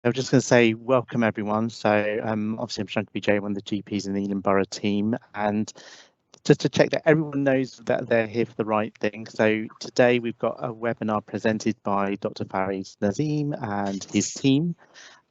I was just going to say welcome everyone. So obviously I'm Dr Vijay, one of the GPs in the Ealing Borough team, and just to check that everyone knows that they're here for the right thing. So today we've got a webinar presented by Dr Fareed Nasir and his team,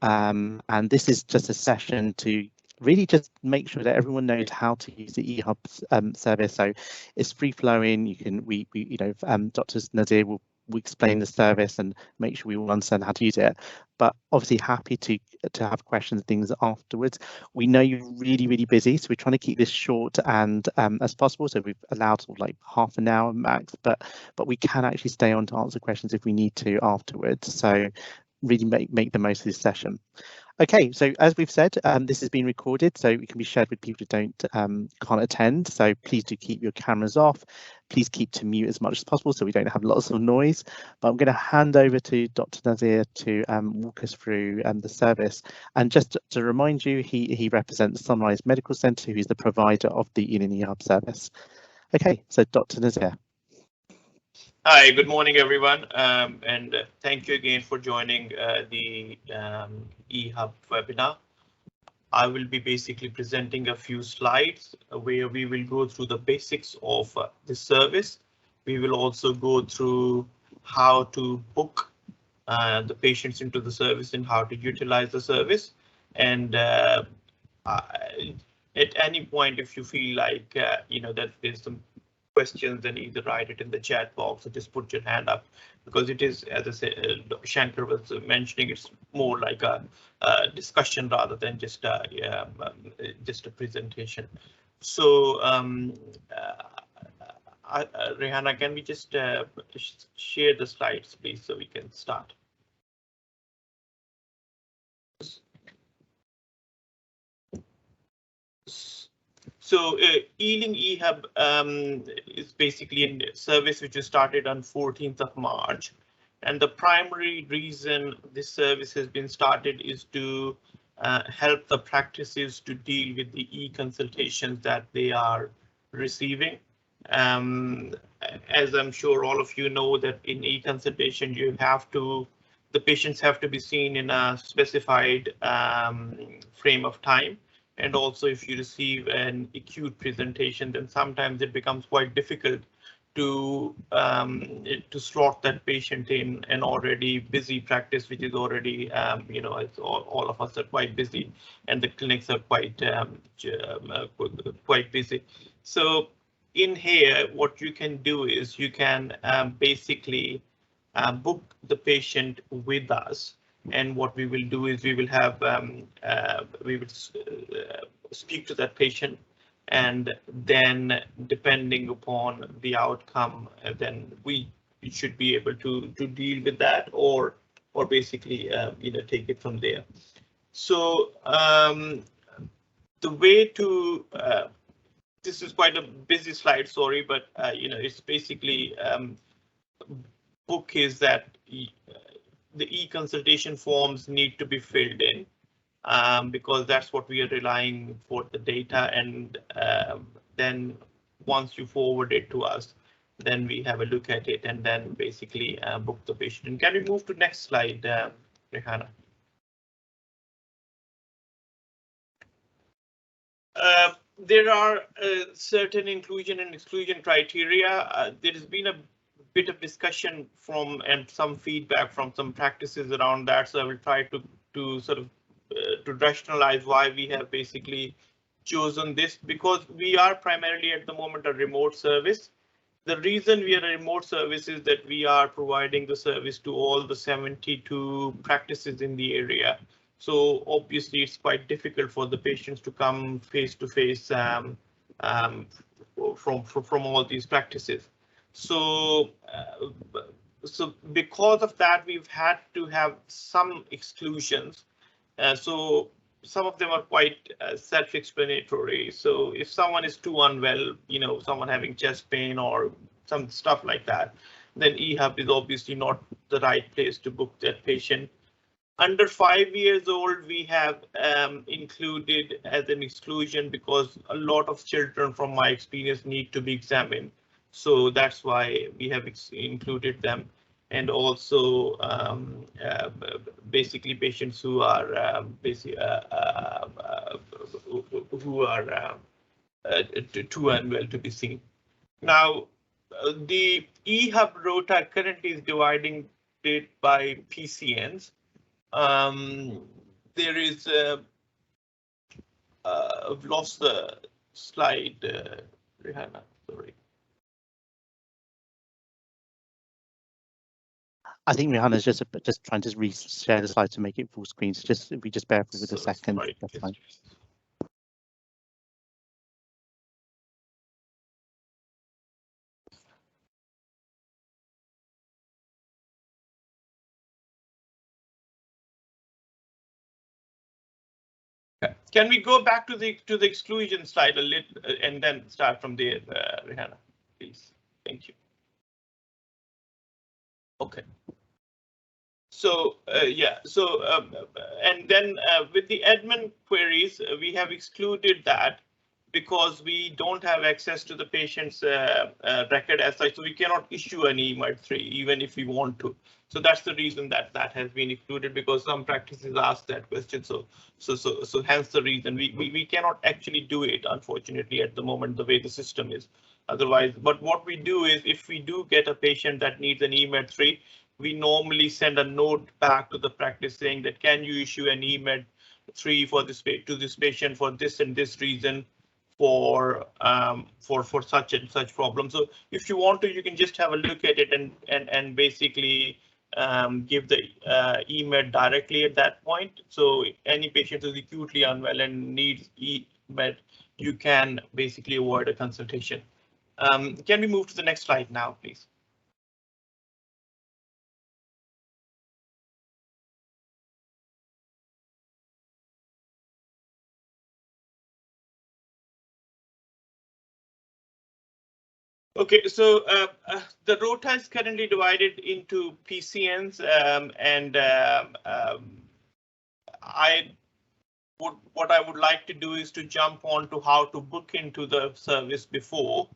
and this is just a session to really just make sure that everyone knows how to use the eHub service. So it's free flowing. You can Dr Nasir will explain the service and make sure we all understand how to use it, but obviously happy to have questions and things afterwards. We know you're really busy, so we're trying to keep this short and as possible, so we've allowed sort of like half an hour max, but we can actually stay on to answer questions if we need to afterwards, so really make the most of this session. Okay, so as we've said, this has been recorded, so it can be shared with people who can't attend. So please do keep your cameras off. Please keep to mute as much as possible so we don't have lots of noise. But I'm going to hand over to Dr. Nasir to walk us through the service. And just to remind you, he represents Sunrise Medical Centre, who's the provider of the Ealing eHub service. Okay, so Dr. Nasir. Hi, good morning, everyone, and thank you again for joining the eHub webinar. I will be basically presenting a few slides where we will go through the basics of the service. We will also go through how to book the patients into the service and how to utilize the service. And at any point, if you feel like that there's some questions, then either write it in the chat box or just put your hand up, because it is, as I said, Shankar was mentioning, it's more like a discussion rather than just a presentation. So Rehanna, can we just share the slides, please, so we can start? So Ealing eHub is basically a service which was started on 14th of March. And the primary reason this service has been started is to help the practices to deal with the e-consultations that they are receiving. As I'm sure all of you know, that in e-consultation, the patients have to be seen in a specified frame of time. And also, if you receive an acute presentation, then sometimes it becomes quite difficult to slot that patient in an already busy practice, which is already, it's all of us are quite busy, and the clinics are quite busy. So in here, what you can do is you can basically book the patient with us. And what we will do is we will have speak to that patient, and then depending upon the outcome, then we should be able to deal with that, or basically take it from there. So the way to this is quite a busy slide, sorry, but it's basically book is that the e-consultation forms need to be filled in because that's what we are relying for the data, and then once you forward it to us, then we have a look at it and then basically book the patient. And can we move to next slide, Rehanna? There are certain inclusion and exclusion criteria. There has been a bit of discussion and some feedback from some practices around that. So I will try to sort of to rationalize why we have basically chosen this, because we are primarily at the moment a remote service. The reason we are a remote service is that we are providing the service to all the 72 practices in the area. So obviously it's quite difficult for the patients to come face to face from all these practices. So because of that, we've had to have some exclusions. So some of them are quite self-explanatory. So if someone is too unwell, someone having chest pain or some stuff like that, then eHub is obviously not the right place to book that patient. Under 5 years old, we have included as an exclusion because a lot of children, from my experience, need to be examined. So that's why we have included them. and also basically patients who are too unwell to be seen. Now, the eHub rota currently is dividing it by PCNs. There is, I've lost the slide, Rihanna, sorry. I think Rihanna's just trying to share the slide to make it full screen. So just if we just bear with a second, sorry, that's fine. Can we go back to the exclusion slide a little and then start from there, Rihanna, please? Thank you. Okay. So yeah, so and then with the admin queries, we have excluded that because we don't have access to the patient's record as such, so we cannot issue an eMED3 even if we want to. So that's the reason that that has been included, because some practices ask that question. So hence the reason we cannot actually do it, unfortunately, at the moment, the way the system is. Otherwise, but what we do is, if we do get a patient that needs an eMED3, we normally send a note back to the practice saying that, can you issue an eMED3 for this to this patient for this and this reason, for such and such problem. So if you want to, you can just have a look at it and basically give the eMED directly at that point. So any patient who's acutely unwell and needs eMED, you can basically avoid a consultation. Can we move to the next slide now, please? Okay, so the rota is currently divided into PCNs, and what I would like to do is to jump on to how to book into the service before,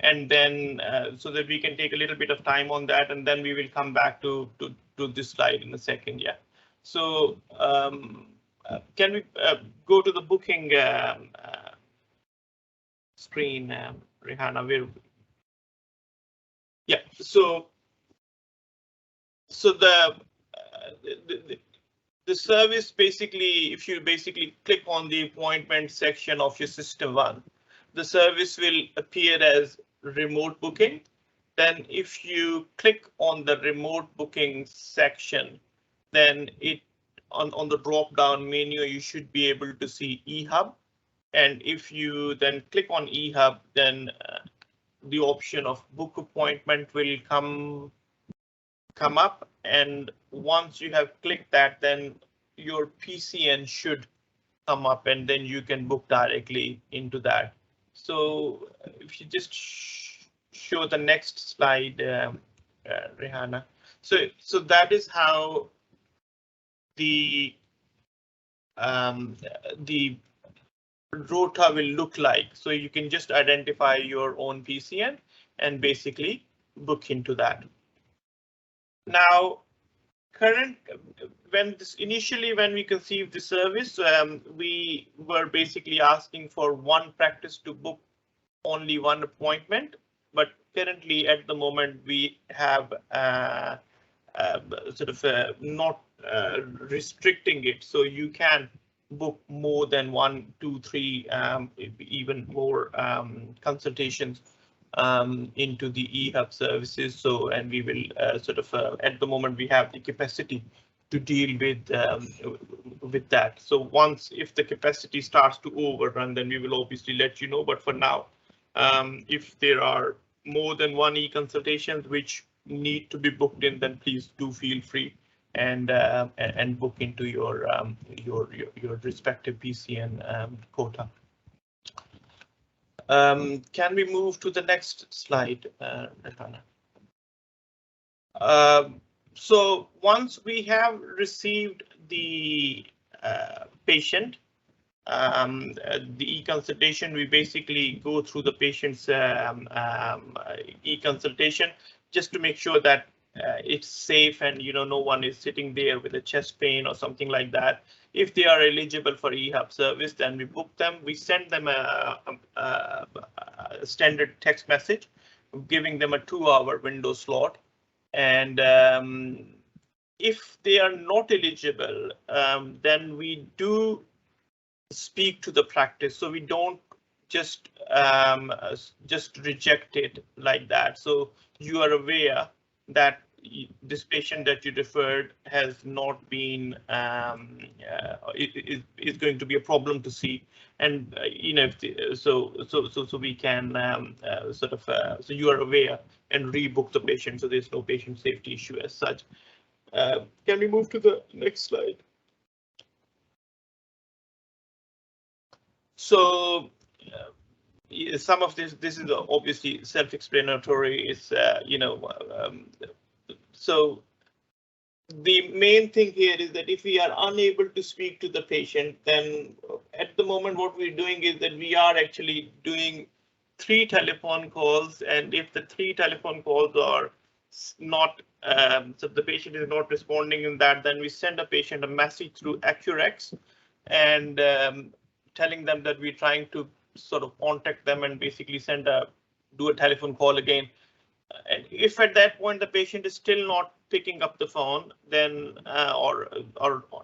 and then so that we can take a little bit of time on that, and then we will come back to this slide in a second. Yeah. So can we go to the booking screen, Rihanna? Yeah, so the service, basically, if you basically click on the appointment section of your system one, the service will appear as remote booking. Then if you click on the remote booking section, then it on the drop down menu, you should be able to see eHub. And if you then click on eHub, then the option of book appointment will come up, and once you have clicked that, then your PCN should come up, and then you can book directly into that. So if you just show the next slide, Rihanna. So that is how the rota will look like. So you can just identify your own PCN and basically book into that. Now, initially when we conceived the service, we were basically asking for one practice to book only one appointment, but currently at the moment we have not restricting it, so you can book more than 1, 2, 3, even more consultations into the eHub services. So, and we will at the moment we have the capacity to deal with that. So once, if the capacity starts to overrun, then we will obviously let you know. But for now, if there are more than one e-consultations which need to be booked in, then please do feel free and book into your respective PCN quota. Can we move to the next slide, Rihanna? So once we have received the patient, the e-consultation, we basically go through the patient's e-consultation just to make sure that it's safe and no one is sitting there with a chest pain or something like that. If they are eligible for eHub service, then we book them. We send them a standard text message, giving them a 2-hour window slot. And if they are not eligible, then we do speak to the practice. So we don't just reject it like that. So you are aware that this patient that you referred has not been is going to be a problem to see, and so we can so you are aware and rebook the patient, so there's no patient safety issue as such. Can we move to the next slide? So some of this is obviously self-explanatory. It's so the main thing here is that if we are unable to speak to the patient, then at the moment what we're doing is that we are actually doing 3 telephone calls, and if the 3 telephone calls are not so the patient is not responding in that, then we send a patient a message through Accurex and telling them that we're trying to sort of contact them and basically do a telephone call again. And if at that point the patient is still not picking up the phone, then or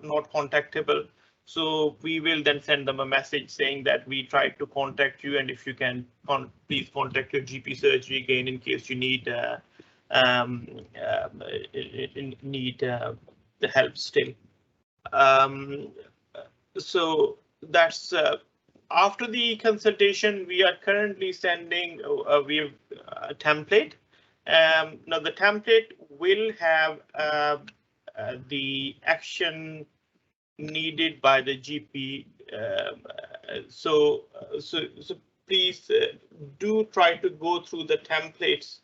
not contactable, so we will then send them a message saying that we tried to contact you, and if you can please contact your GP surgery again in case you need the help still. So that's after the consultation, we are currently sending we have a template. Now the template will have the action needed by the GP. So please do try to go through the templates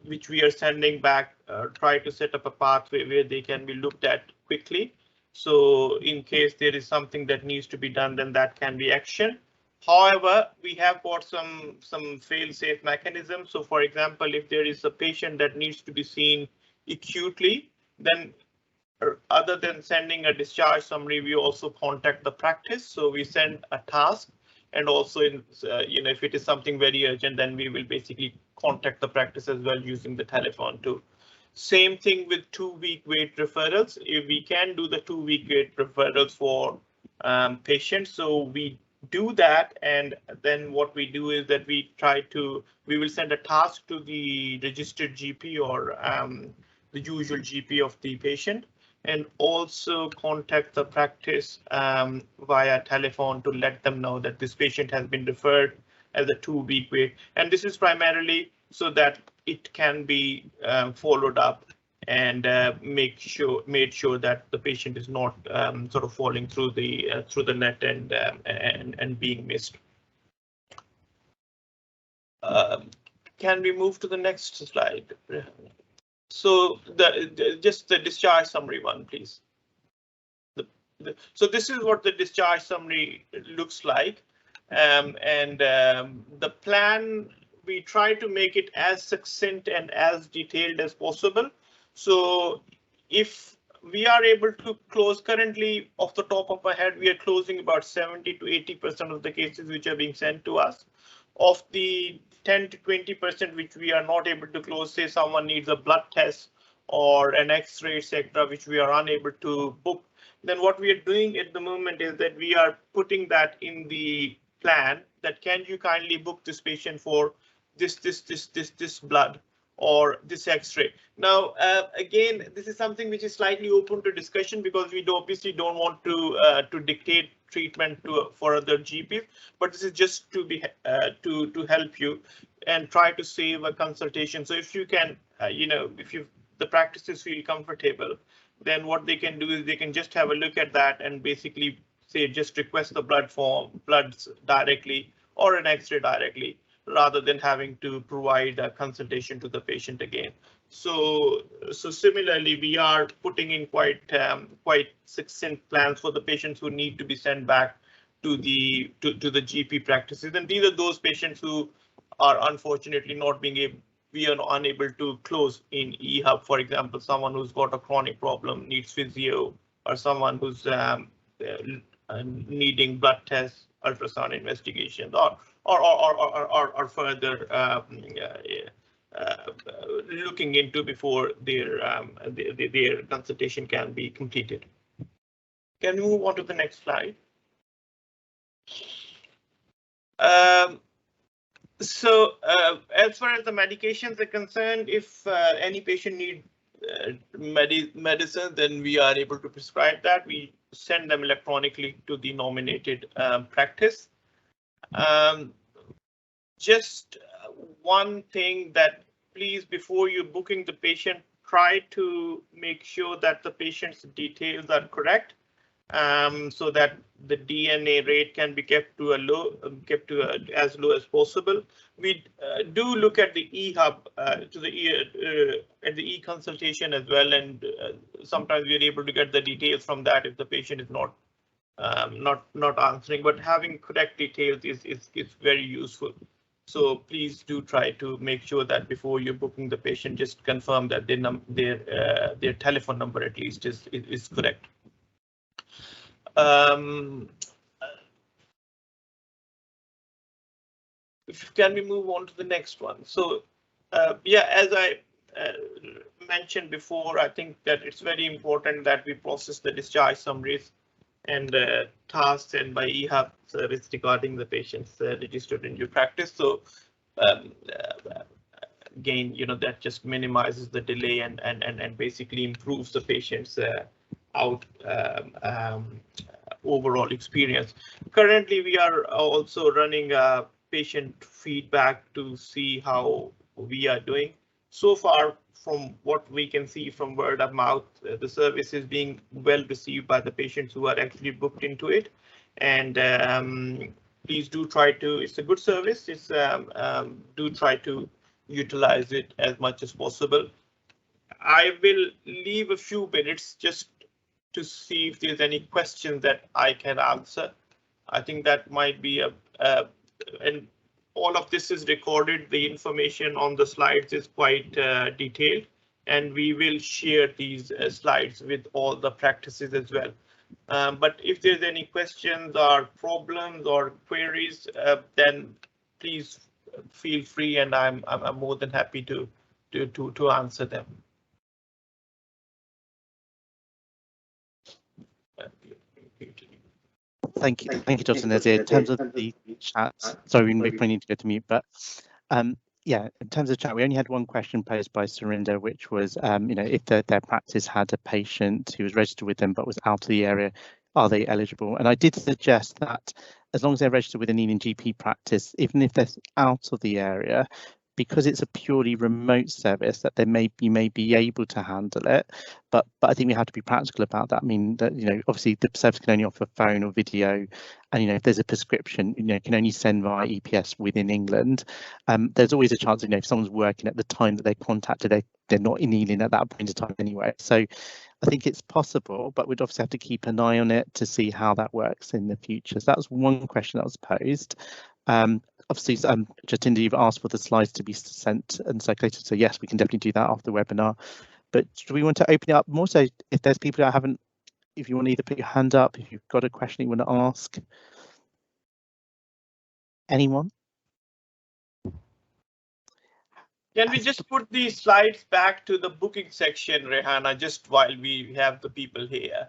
which we are sending back. Try to set up a pathway where they can be looked at quickly. So in case there is something that needs to be done, then that can be action. However, we have got some fail-safe mechanisms. So for example, if there is a patient that needs to be seen acutely, then other than sending a discharge summary, we also contact the practice. So we send a task, and also if it is something very urgent, then we will basically contact the practice as well using the telephone too. Same thing with 2-week wait referrals. If we can do the 2-week wait referrals for patients, so we do that, and then what we do is that we will send a task to the registered GP or the usual GP of the patient, and also contact the practice via telephone to let them know that this patient has been referred as a 2-week wait. And this is primarily so that it can be followed up and made sure that the patient is not sort of falling through the net and being missed. Can we move to the next slide? So just the discharge summary one, please. So this is what the discharge summary looks like, and the plan, we try to make it as succinct and as detailed as possible. So if we are able to close currently, off the top of my head, we are closing about 70 to 80% of the cases which are being sent to us. Of the 10 to 20% which we are not able to close, say someone needs a blood test or an X-ray, etc., which we are unable to book, then what we are doing at the moment is that we are putting that in the plan that can you kindly book this patient for this blood or this X-ray. Now, again, this is something which is slightly open to discussion because we obviously don't want to dictate treatment for other GPs, but this is just to be to help you and try to save a consultation. So if you can, if the practices feel comfortable, then what they can do is they can just have a look at that and basically say just request the bloods directly or an X-ray directly, rather than having to provide a consultation to the patient again. So similarly, we are putting in quite succinct plans for the patients who need to be sent back to the GP practices, and these are those patients who are unfortunately not being able. we are unable to close in eHub, for example, someone who's got a chronic problem, needs physio, or someone who's needing blood tests, ultrasound investigations, or further looking into before their consultation can be completed. Can we move on to the next slide? So as far as the medications are concerned, if any patient needs medicine, then we are able to prescribe that. We send them electronically to the nominated practice. Just one thing that please, before you're booking the patient, try to make sure that the patient's details are correct, so that the DNA rate can be kept to as low as possible. We do look at the eHub at the e-consultation as well, and sometimes we're able to get the details from that if the patient is not answering. But having correct details is very useful. So please do try to make sure that before you're booking the patient, just confirm that their telephone number at least is correct. Can we move on to the next one? So yeah, as I mentioned before, I think that it's very important that we process the discharge summaries and tasks and by eHub service regarding the patients registered in your practice. So again, that just minimizes the delay and basically improves the patient's overall experience. Currently, we are also running patient feedback to see how we are doing. So far, from what we can see from word of mouth, the service is being well received by the patients who are actually booked into it. And please do try to, it's a good service, it's do try to utilize it as much as possible. I will leave a few minutes just to see if there's any questions that I can answer. I think that might be and all of this is recorded. The information on the slides is quite detailed, and we will share these slides with all the practices as well. But if there's any questions or problems or queries, then please feel free, and I'm more than happy to answer them. Thank you, Dr. Nasir. In terms of the chat, sorry, we probably need to go to mute, but yeah, in terms of chat, we only had one question posed by Surinder, which was, if their practice had a patient who was registered with them but was out of the area, are they eligible? And I did suggest that as long as they're registered with an Ealing GP practice, even if they're out of the area, because it's a purely remote service, that you may be able to handle it, but I think we have to be practical about that. I mean, that obviously the service can only offer phone or video, and if there's a prescription, can only send via EPS within England. There's always a chance, if someone's working at the time that they contacted, they're not in Ealing at that point in time anyway. So I think it's possible, but we'd obviously have to keep an eye on it to see how that works in the future. So that was one question that was posed. Obviously, Jatinder, you've asked for the slides to be sent and circulated. So yes, we can definitely do that after the webinar. But do we want to open it up more? So if there's people that haven't, if you want to either put your hand up, if you've got a question you want to ask. Anyone? Can we just put these slides back to the booking section, Rehanna, just while we have the people here?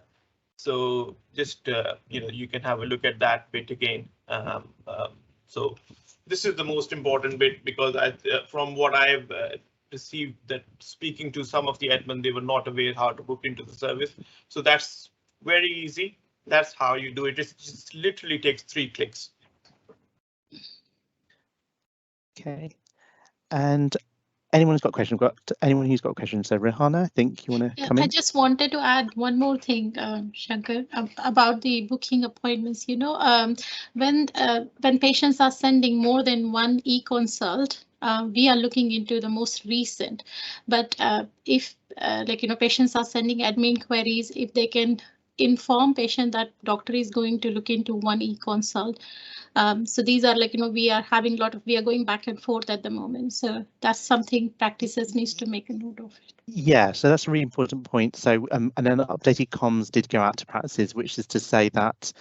So just, you can have a look at that bit again. So this is the most important bit, because from what I've received, that speaking to some of the admin, they were not aware how to book into the service. So that's very easy. That's how you do it. It just literally takes 3 clicks. Okay. And anyone who's got a question? Anyone who's got a question? So Rehanna, I think you want to come in. I just wanted to add one more thing, Shankar, about the booking appointments. When patients are sending more than one e-consult, we are looking into the most recent. But if patients are sending admin queries, if they can inform patient that doctor is going to look into one e-consult. So these are like, we are having we are going back and forth at the moment. So that's something practices needs to make a note of it. Yeah, so that's a really important point. So, and then updated comms did go out to practices, which is to say that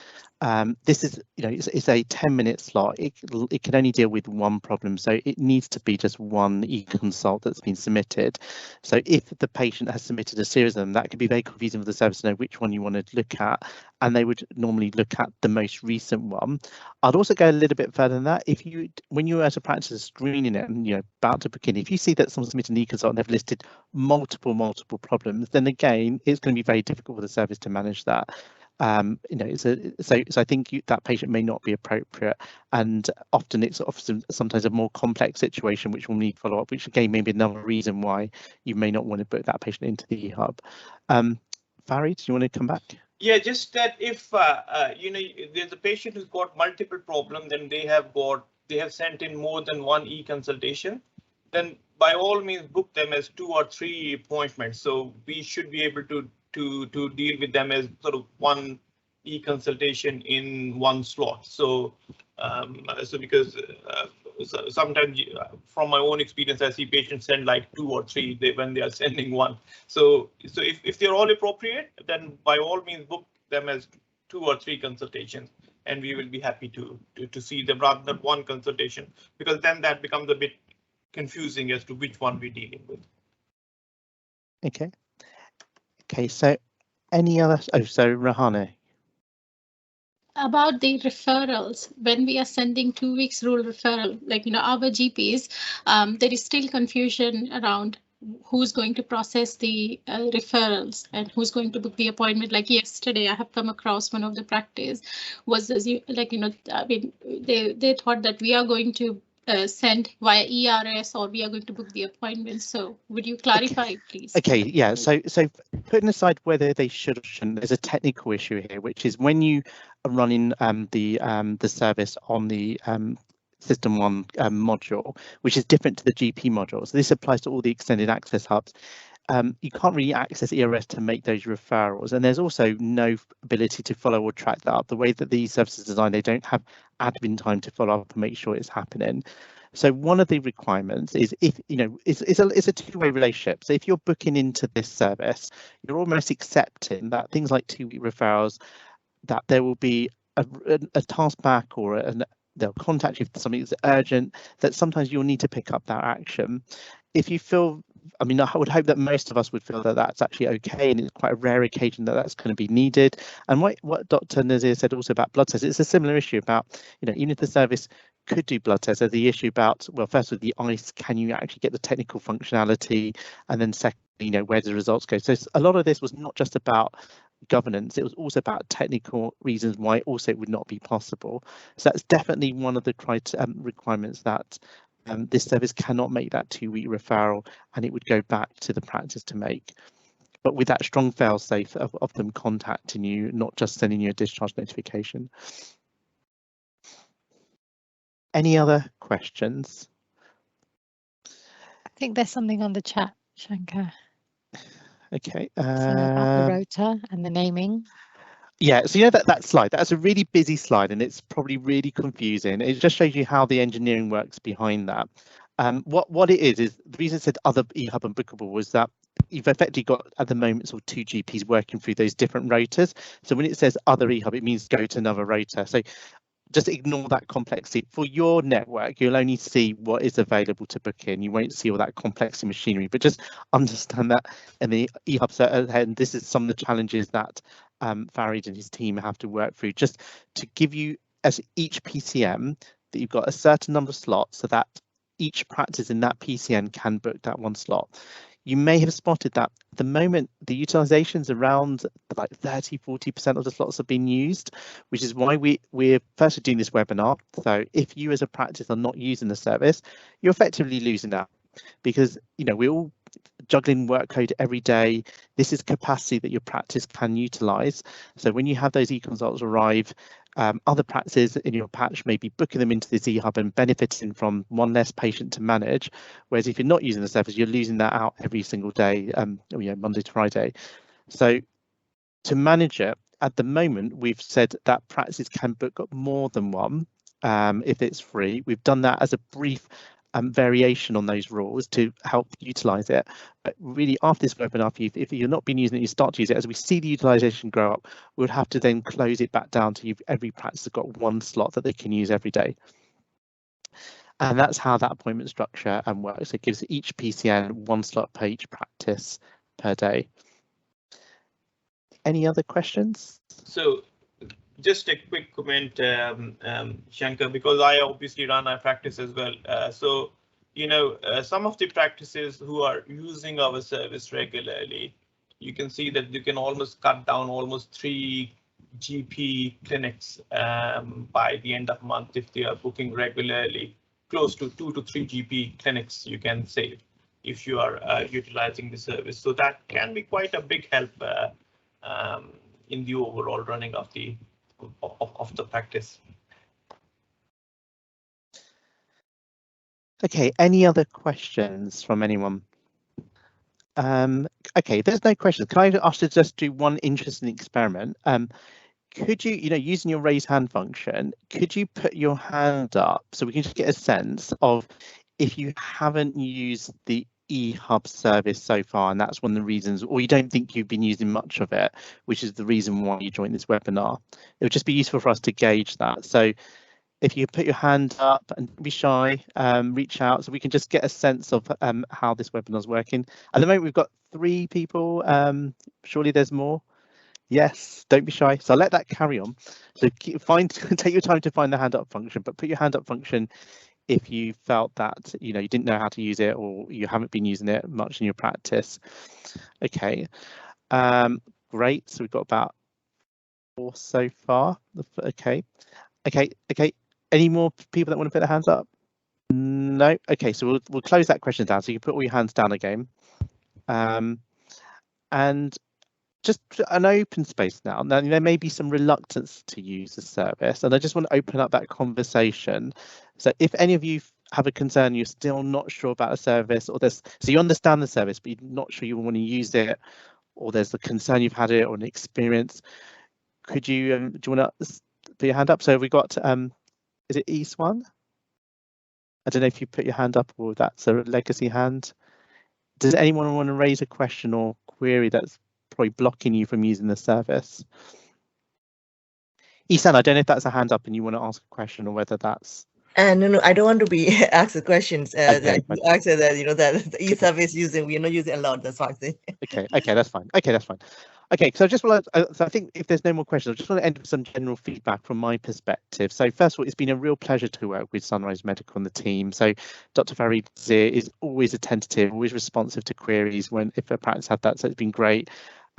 this is, it's a 10-minute slot. It can only deal with one problem, so it needs to be just one e-consult that's been submitted. So if the patient has submitted a series of them, that could be very confusing for the service to know which one you want to look at, and they would normally look at the most recent one. I'd also go a little bit further than that. When you're at a practice screening it and about to book in, if you see that someone's submitted an e-consult and they've listed multiple problems, then again it's going to be very difficult for the service to manage that. So I think that patient may not be appropriate, and often it's sometimes a more complex situation which will need follow-up, which again may be another reason why you may not want to book that patient into the eHub. Fareed, do you want to come back? Yeah, just that if there's a patient who's got multiple problems, then they have sent in more than one e-consultation, then by all means book them as 2 or 3 appointments. So we should be able to deal with them as sort of one e-consultation in one slot. So because sometimes from my own experience, I see patients send like 2 or 3 when they are sending one. So if they're all appropriate, then by all means book them as 2 or 3 consultations, and we will be happy to see them rather than one consultation, because then that becomes a bit confusing as to which one we're dealing with. Okay, so any other? Oh, so Rahane. About the referrals, when we are sending 2 weeks rule referral, like our GPs, there is still confusion around who's going to process the referrals and who's going to book the appointment. Like yesterday, I have come across one of the practice was they thought that we are going to send via ERS or we are going to book the appointment. So would you clarify, please? Okay, yeah. So putting aside whether they should or shouldn't, there's a technical issue here, which is when you are running the service on the System 1 module, which is different to the GP module. So this applies to all the extended access hubs. You can't really access ERS to make those referrals, and there's also no ability to follow or track that up. The way that these services are designed, they don't have admin time to follow up and make sure it's happening. So one of the requirements is it's a two-way relationship. So if you're booking into this service, you're almost accepting that things like 2-week referrals, that there will be a task back or they'll contact you if something is urgent, that sometimes you'll need to pick up that action. If you feel, I would hope that most of us would feel that that's actually okay, and it's quite a rare occasion that that's going to be needed. And what Dr. Nasir said also about blood tests, it's a similar issue about, even if the service could do blood tests, there's the issue about, well, first with the ICE, can you actually get the technical functionality? And then secondly, where do the results go? So a lot of this was not just about governance, it was also about technical reasons why also it would not be possible. So that's definitely one of the requirements, that this service cannot make that 2-week referral, and it would go back to the practice to make. But with that strong fail-safe of them contacting you, not just sending you a discharge notification. Any other questions? I think there's something on the chat, Shankar. Okay. About the rota and the naming. Yeah, so that slide, that's a really busy slide, and it's probably really confusing. It just shows you how the engineering works behind that. What it is the reason it said other eHub and bookable was that you've effectively got at the moment sort of 2 GPs working through those different rotas. So when it says other eHub, it means go to another rota. So just ignore that complexity. For your network, you'll only see what is available to book in. You won't see all that complex machinery, but just understand that in the eHub, and this is some of the challenges that Fareed and his team have to work through, just to give you, as each PCM, that you've got a certain number of slots so that each practice in that PCN can book that one slot. You may have spotted that at the moment the utilization's around like 30–40% of the slots have been used, which is why we're firstly doing this webinar. So if you as a practice are not using the service, you're effectively losing out, because we're all juggling workload every day. This is capacity that your practice can utilize. So when you have those e-consults arrive, other practices in your patch may be booking them into this eHub and benefiting from one less patient to manage. Whereas if you're not using the service, you're losing that out every single day, Monday to Friday. So to manage it, at the moment, we've said that practices can book more than one if it's free. We've done that as a brief variation on those rules to help utilise it. But really, after this webinar, if you're not been using it, you start to use it. As we see the utilisation grow up, we'll have to then close it back down to every practice has got one slot that they can use every day. And that's how that appointment structure works. It gives each PCN one slot per each practice per day. Any other questions? So just a quick comment, Shankar, because I obviously run our practice as well. So, you know, some of the practices who are using our service regularly, you can see that you can almost cut down almost 3 GP clinics by the end of month if they are booking regularly. Close to 2 to 3 GP clinics you can save if you are utilizing the service. So that can be quite a big help in the overall running of the practice. Okay, any other questions from anyone? Okay, there's no questions. Can I ask you to just do one interesting experiment? Could you, using your raise hand function, could you put your hand up so we can just get a sense of if you haven't used the eHub service so far, and that's one of the reasons, or you don't think you've been using much of it, which is the reason why you joined this webinar. It would just be useful for us to gauge that. So if you put your hand up and don't be shy, reach out so we can just get a sense of how this webinar is working. At the moment, we've got 3 people. Surely there's more. Yes, don't be shy. So I'll let that carry on. So take your time to find the hand up function, but put your hand up function if you felt that you didn't know how to use it or you haven't been using it much in your practice. Okay, great. So we've got about 4 so far. Okay. Any more people that want to put their hands up? No. Okay, so we'll close that question down. So you can put all your hands down again. And just an open space now. Now, there may be some reluctance to use the service, and I just want to open up that conversation. So if any of you have a concern, you're still not sure about a service, or so you understand the service, but you're not sure you want to use it, or there's a concern you've had it or an experience, could you, do you want to put your hand up? So we got, is it East one? I don't know if you put your hand up or that's a legacy hand. Does anyone want to raise a question or query that's probably blocking you from using the service? Isan, I don't know if that's a hand up and you want to ask a question or whether that's. No, I don't want to be asked the questions. Okay, that you asked that that the e-service using, we're not using a lot. That's why I say. Okay, that's fine. Okay, that's fine. Okay, so I just want to, so I think if there's no more questions, I just want to end with some general feedback from my perspective. So first of all, it's been a real pleasure to work with Sunrise Medical and the team. So Dr Fareed Nasir is always attentive, always responsive to queries if a practice had that. So it's been great.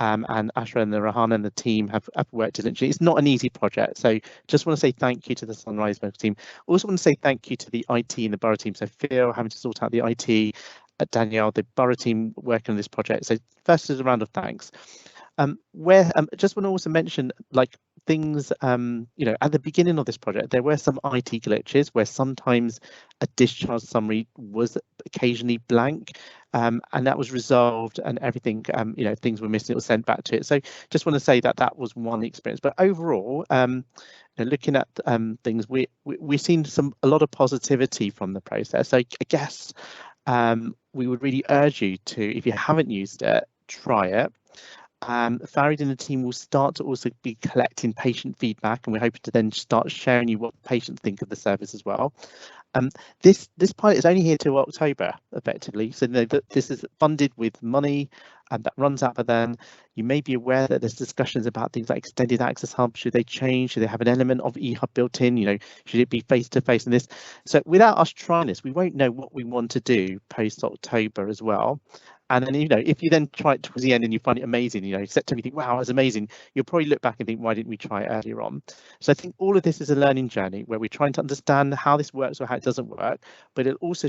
And Ashra and the Rahan and the team have worked diligently. It's not an easy project, so just want to say thank you to the Sunrise Medical team. Also want to say thank you to the IT and the Borough team. So Phil having to sort out the IT, Danielle, the Borough team working on this project. So first is a round of thanks. Just want to also mention things, at the beginning of this project, there were some IT glitches where sometimes a discharge summary was occasionally blank, and that was resolved and everything, things were missing, it was sent back to it. So just want to say that was one experience. But overall, looking at things, we've seen a lot of positivity from the process. So I guess we would really urge you to, if you haven't used it, try it. Fareed and the team will start to also be collecting patient feedback, and we're hoping to then start sharing you what patients think of the service as well. This pilot is only here till October, effectively, so this is funded with money and that runs out. But then you may be aware that there's discussions about things like extended access hubs. Should they change? Should they have an element of eHub built in? Should it be face-to-face in this? So without us trying this, we won't know what we want to do post-October as well. And then, if you then try it towards the end and you find it amazing, September, you think, wow, it's amazing, you'll probably look back and think, why didn't we try it earlier on? So I think all of this is a learning journey where we're trying to understand how this works or how it doesn't work, but it'll also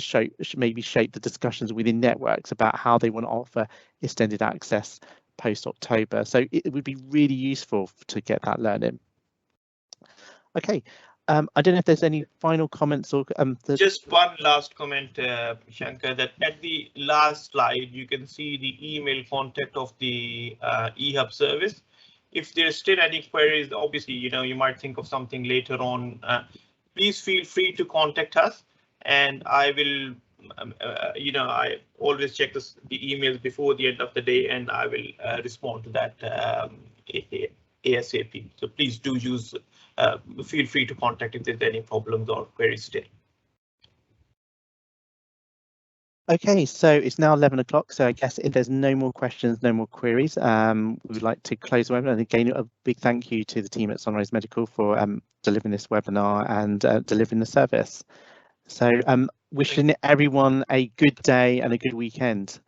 maybe shape the discussions within networks about how they want to offer extended access post-October. So it would be really useful to get that learning. Okay. I don't know if there's any final comments or just one last comment, Shankar, that at the last slide you can see the email contact of the eHub service. if there's still any queries, obviously, you might think of something later on. Please feel free to contact us, and I will, I always check the emails before the end of the day, and I will respond to that ASAP. So please do feel free to contact if there's any problems or queries still. Okay, so it's now 11 o'clock, so I guess if there's no more questions, no more queries, we would like to close the webinar. And again, a big thank you to the team at Sunrise Medical for delivering this webinar and delivering the service. So wishing everyone a good day and a good weekend.